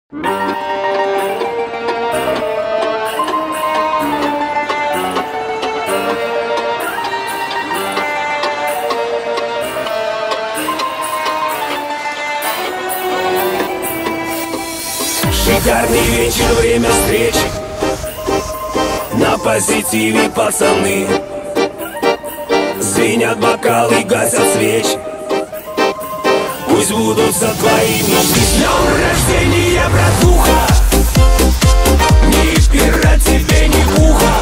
Шикарный вечер, время встречи. На позитиве пацаны. Звенят бокалы, гасят свечи. Пусть будутся твои мечты. С днем рождения, братуха! Ни пера тебе, ни пуха.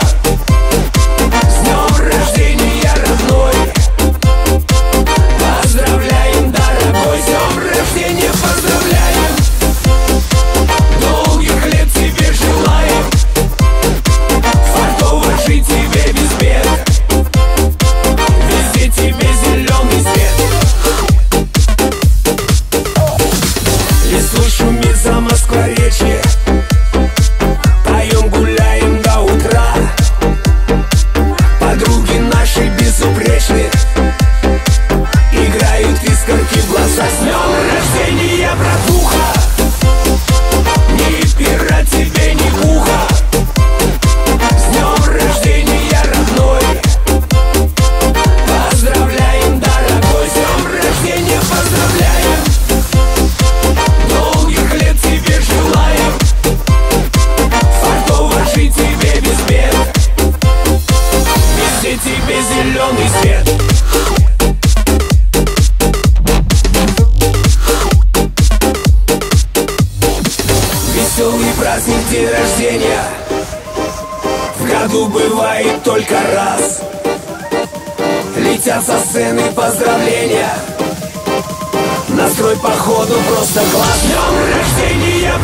С днем рождения, родной! Поздравляем, дорогой! С днем рождения поздравляем! Долгих лет тебе желаем. Фартово жить тебе без бед. Везде тебе зеленый свет. Лесу шумит за Москворечье. Поем, гуляем до утра. Подруги наши безупречны. Играют искорки в глаза. С днем рождения, братуха! Ни пера тебе, ни пуха. С днем рождения, родной! Поздравляем, дорогой! С днем рождения поздравляем! Долгих лет тебе желаем. Фартово жить тебе без бед. Везде тебе зеленый свет. Веселый праздник, день рождения в году бывает только раз. Летят со сцены поздравления. Настрой походу просто класс. С днем рождения,